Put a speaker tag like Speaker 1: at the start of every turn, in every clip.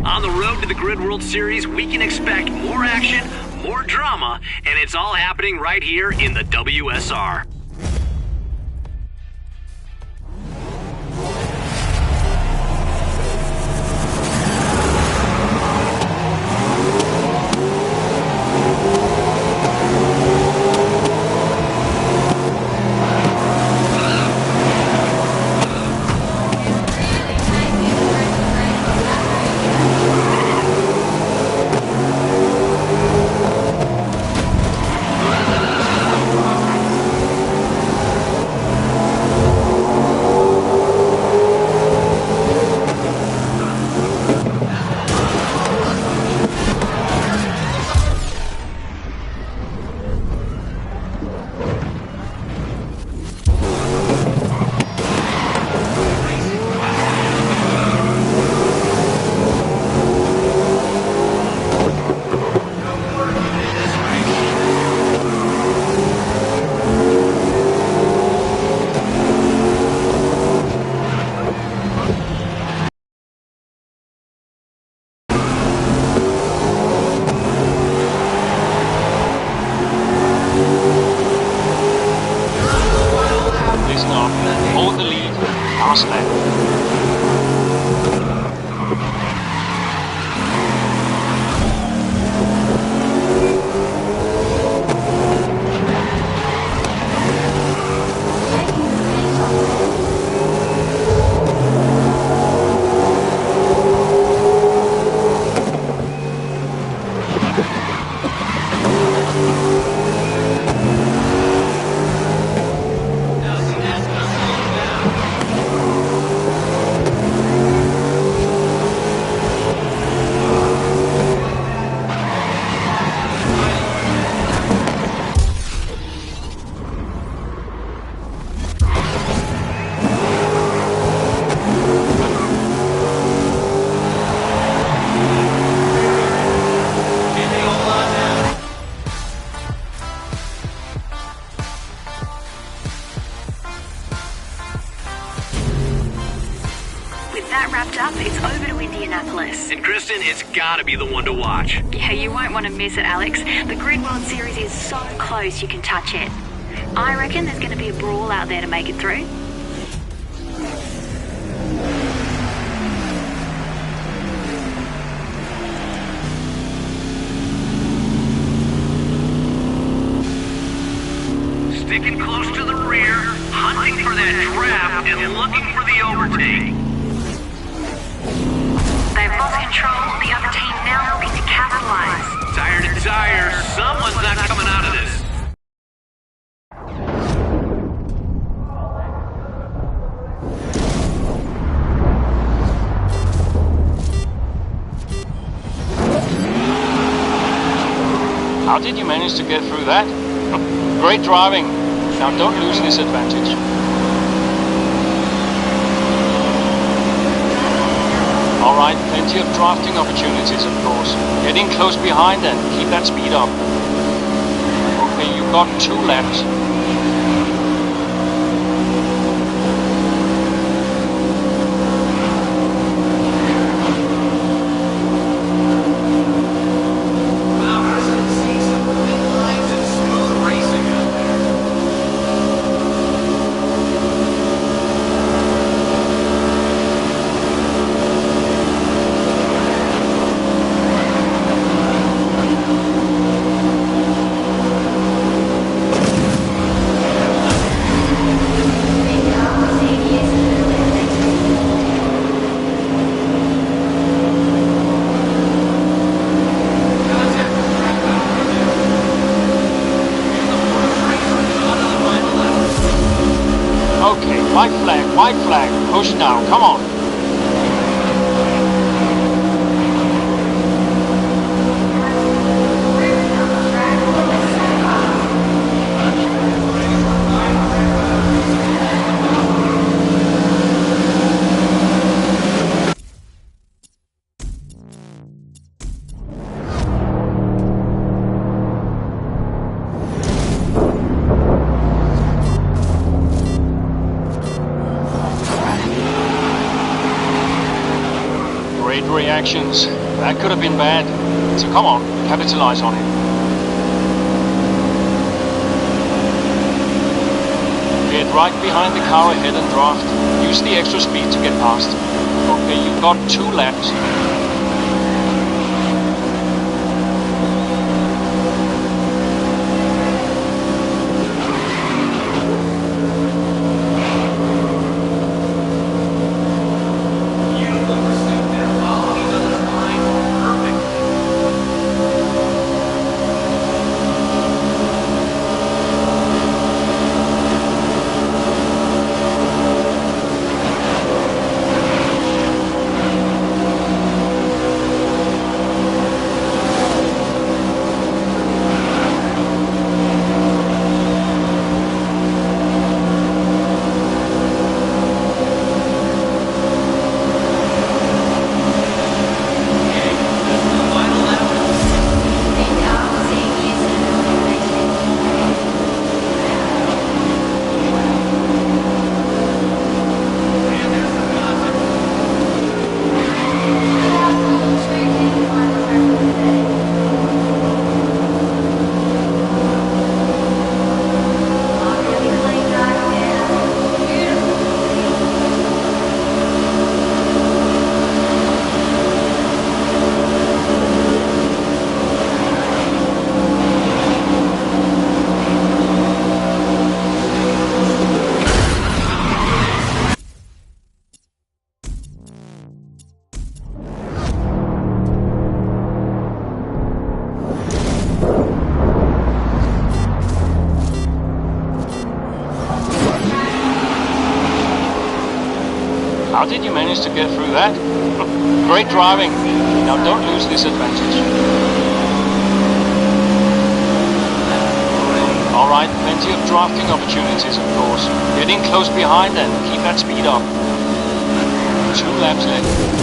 Speaker 1: On the road to the Grid World Series, we can expect more action, more drama, and it's all happening right here in the WSR.
Speaker 2: Hold the lead, last lap.
Speaker 3: That wrapped up, it's over to Indianapolis.
Speaker 1: And Kristen, it's gotta be the one to watch.
Speaker 3: Yeah, you won't want to miss it, Alex. The Grid World Series is so close you can touch it. I reckon there's going to be a brawl out there to make it through.
Speaker 1: Sticking close to the rear, hunting for that draft and looking for the overtake.
Speaker 3: They've lost control, the other team now looking to capitalize.
Speaker 1: Tire to tire, someone's not coming out of this.
Speaker 2: How did you manage to get through that? Great driving. Now don't lose this advantage. Alright, plenty of drafting opportunities, of course. Get in close behind and keep that speed up. Okay, you've got 2 laps. Okay, white flag, push now, come on. Great reactions. That could have been bad. So come on, capitalize on it. Get right behind the car ahead and draft. Use the extra speed to get past. Okay, you've got 2 laps. How did you manage to get through that? Great driving. Now don't lose this advantage. Alright, plenty of drafting opportunities, of course. Get in close behind and keep that speed up. 2 laps left.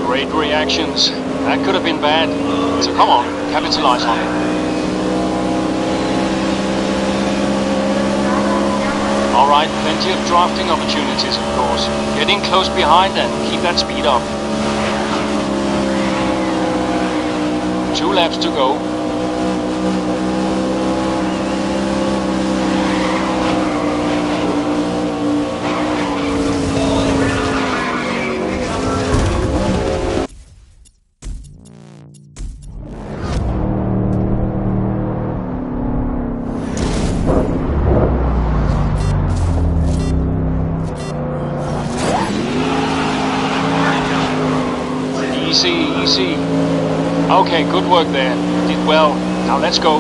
Speaker 2: Great reactions. That could have been bad. So come on, capitalize on it. Alright, plenty of drafting opportunities, of course. Get in close behind and keep that speed up. 2 laps to go. Easy. Okay, good work there. Did well. Now let's go.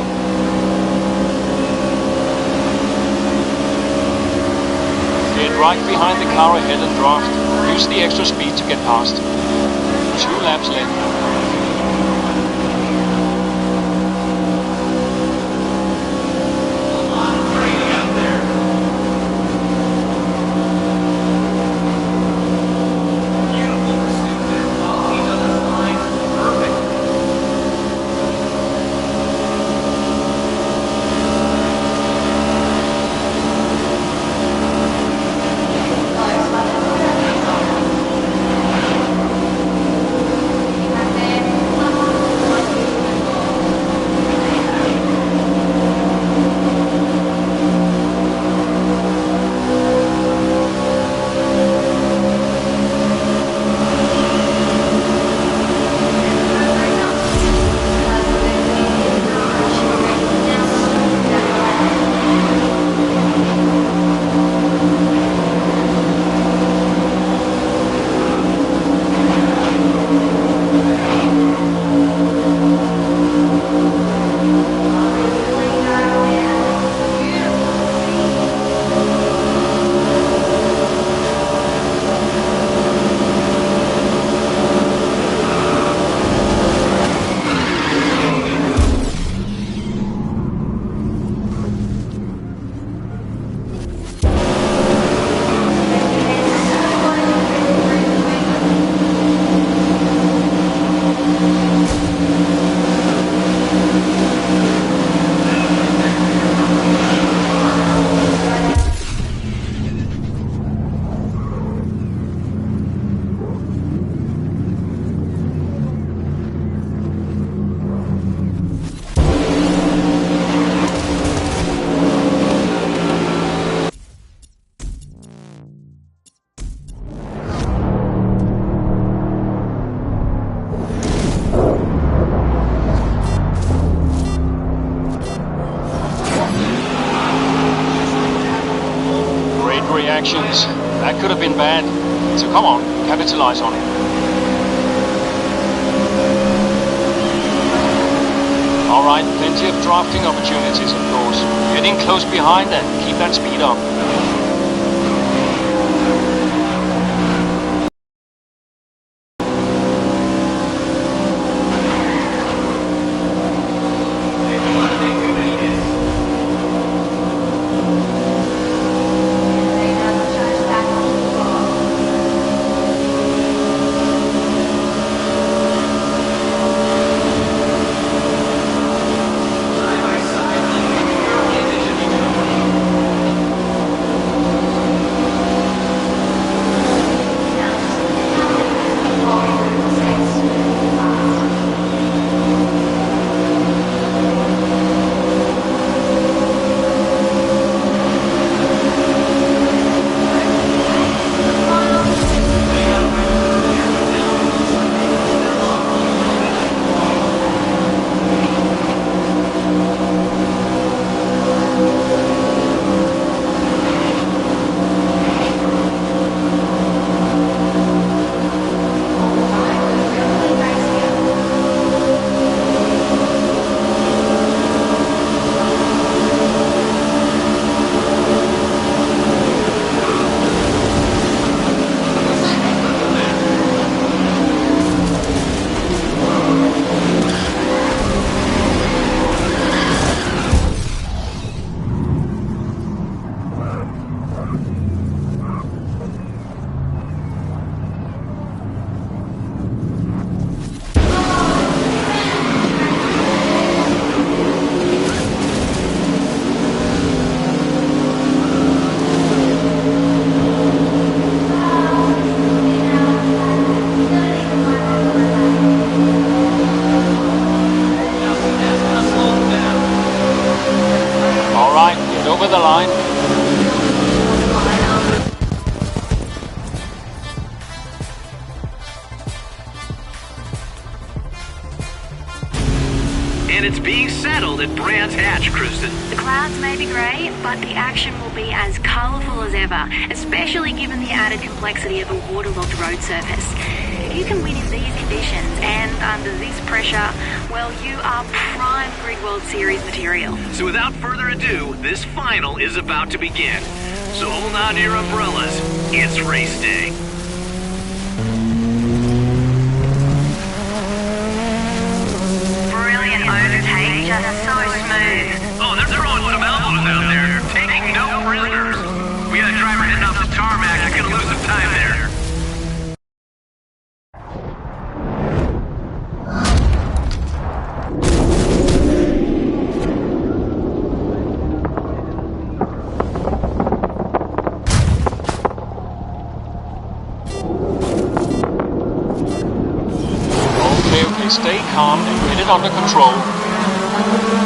Speaker 2: Get right behind the car ahead and draft. Use the extra speed to get past. 2 laps left. distractions. That could have been bad. So come on, capitalize on it. Alright, plenty of drafting opportunities, of course. Get in close behind and keep that speed up. Over the line.
Speaker 1: And it's being settled at Brands Hatch, Kristen.
Speaker 3: The clouds may be grey, but the action will be as colourful as ever, especially given the added complexity of a waterlogged road surface. If you can win in these conditions and under this pressure, well, you are prime Grid World Series material.
Speaker 1: So without further ado, this final is about to begin. So hold on to your umbrellas. It's race day.
Speaker 3: Brilliant overtake, just so smooth.
Speaker 1: Oh, they're throwing some elbows out there. Taking no prisoners. We got a driver heading off the tarmac. I'm gonna lose some time there.
Speaker 2: Stay calm and get it under control.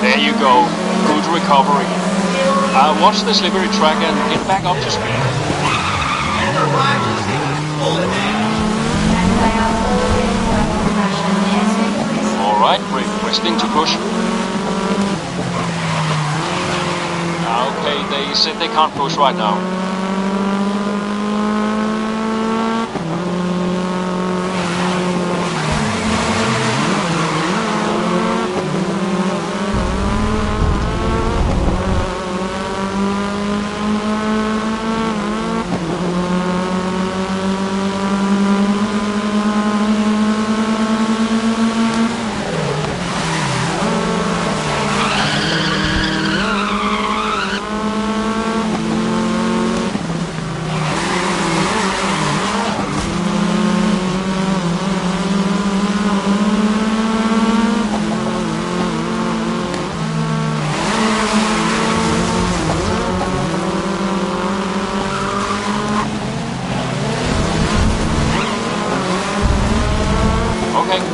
Speaker 2: There you go. Good recovery. Watch the slippery track and get back up to speed. Alright, requesting to push. Okay, they said they can't push right now.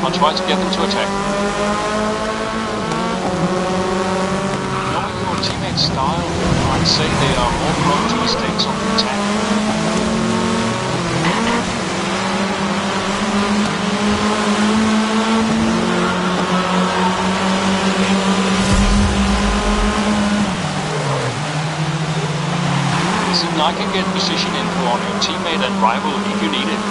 Speaker 2: I'll try to get them to attack. Knowing your teammates' style, I'd say they are more prone to mistakes on the attack. It's a I can get position info on your teammate and rival if you need it.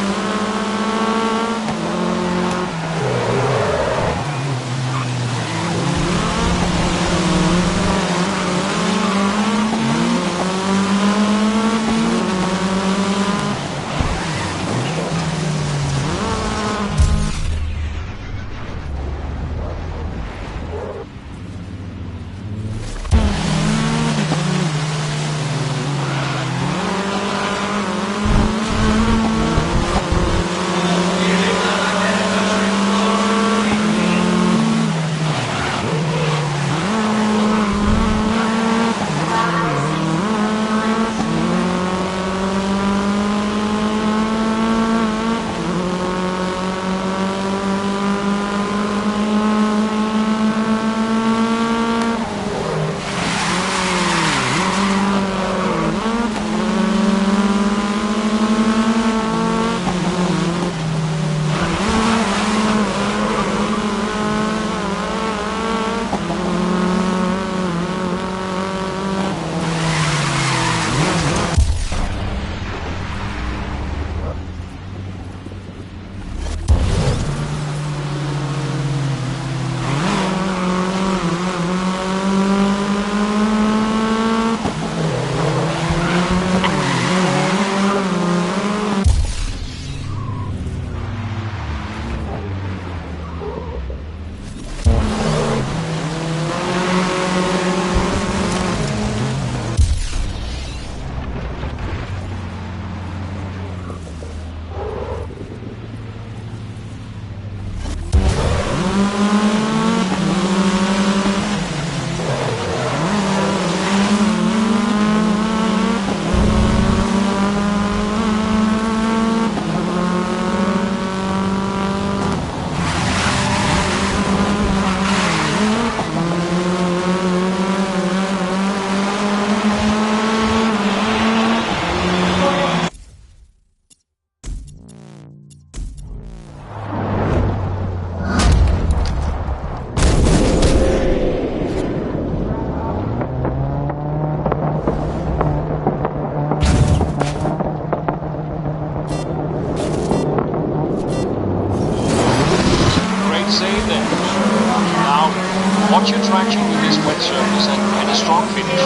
Speaker 2: Watch your traction with this wet surface and a strong finish.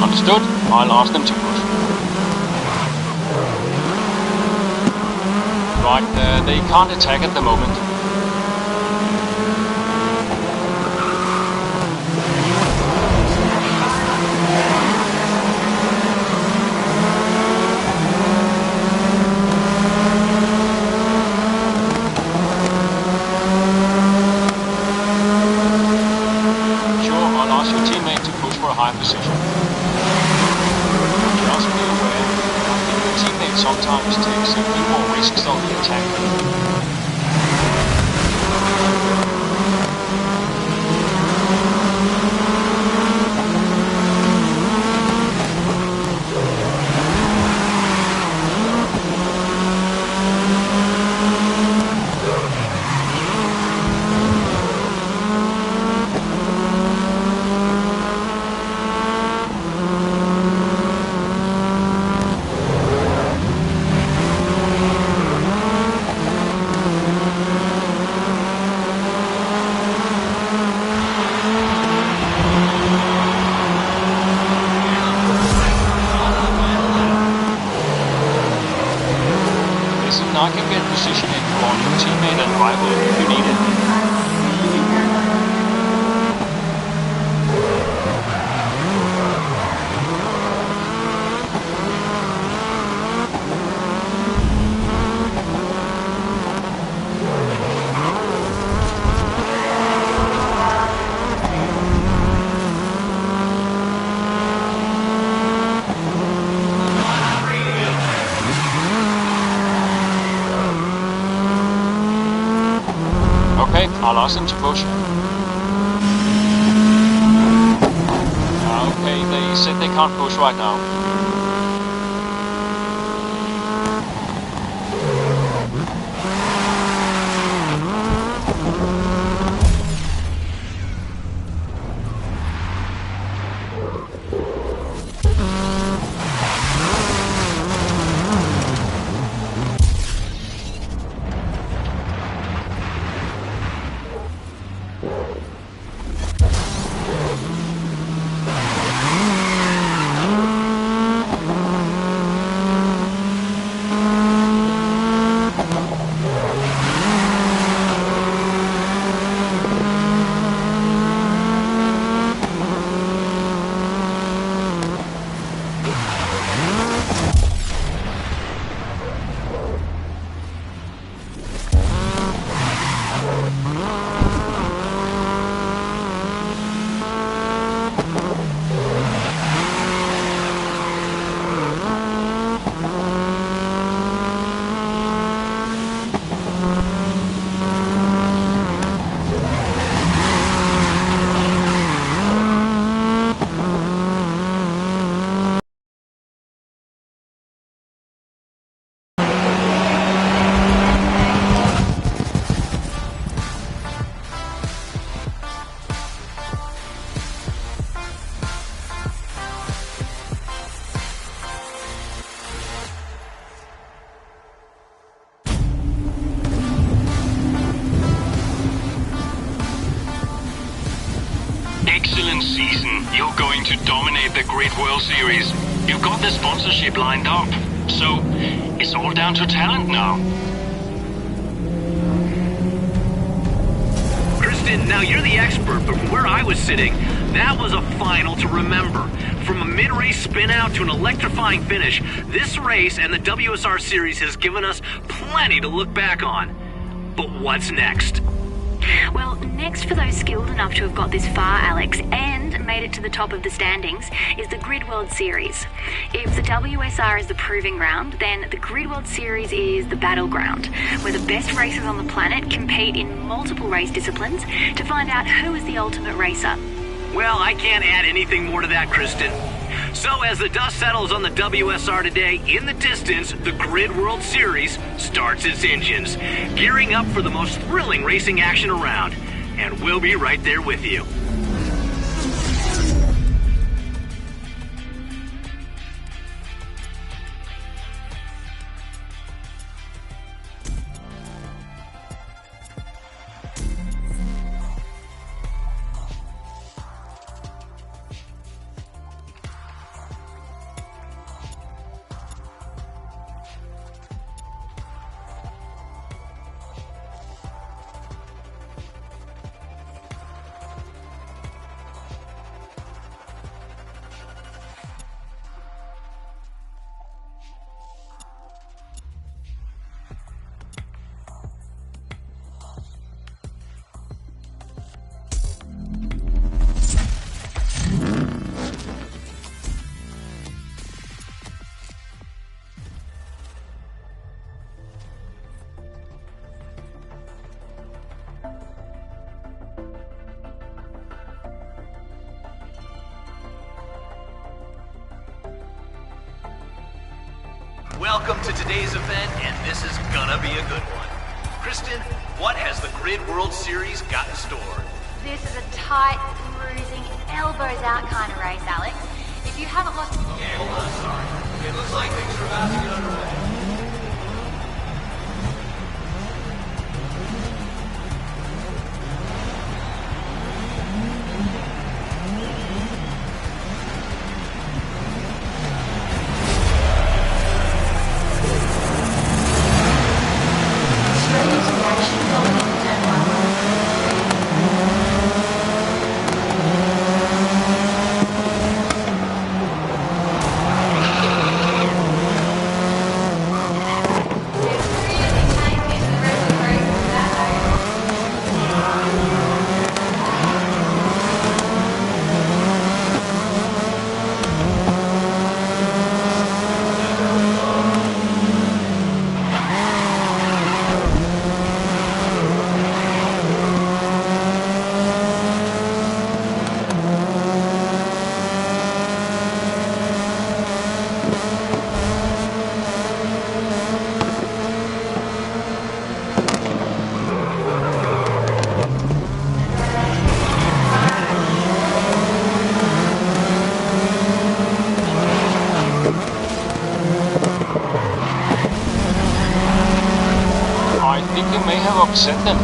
Speaker 2: Understood. I'll ask them to push. Right, they can't attack at the moment. High position. Just be aware, I think your teammate sometimes takes a few more risks on the attack. I can get position info on your teammate and rival if you need it. Okay, I'll ask them to push. Okay, they said they can't push right now. Grid World Series. You've got the sponsorship lined up, so it's all down to talent now.
Speaker 1: Kristen, now you're the expert, but from where I was sitting, that was a final to remember. From a mid-race spin-out to an electrifying finish, this race and the WSR Series has given us plenty to look back on. But what's next?
Speaker 3: Well, next for those skilled enough to have got this far, Alex, and made it to the top of the standings, is the Grid World Series. If the WSR is the proving ground, then the Grid World Series is the battleground, where the best racers on the planet compete in multiple race disciplines to find out who is the ultimate racer.
Speaker 1: Well, I can't add anything more to that, Kristen. So as the dust settles on the WSR today, in the distance, the Grid World Series starts its engines, gearing up for the most thrilling racing action around. And we'll be right there with you. Welcome to today's event, and this is gonna be a good one. Kristen, what has the Grid World Series got in store?
Speaker 4: This is a tight, bruising, elbows out kind of race, Alex. If you haven't lost...
Speaker 1: Okay, hold on, sorry. It looks like things are about to get underway.
Speaker 2: I think you may have upset them.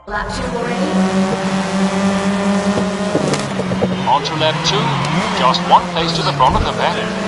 Speaker 4: Lap 2 already?
Speaker 2: On to lap 2, just one place to the front of the pack.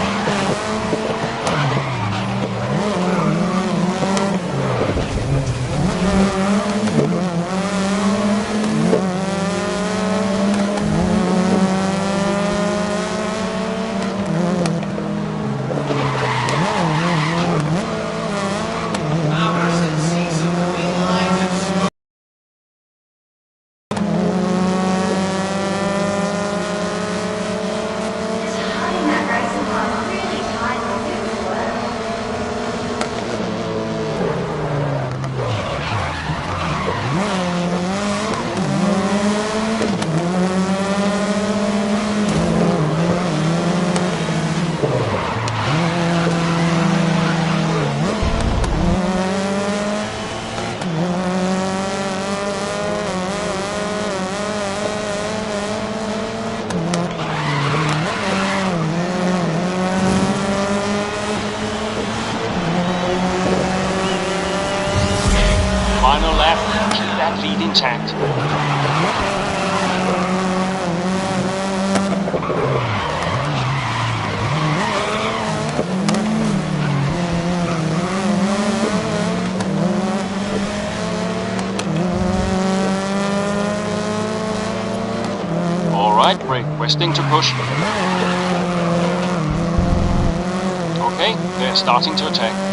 Speaker 2: right. Alright, requesting to push. Okay, they're starting to attack.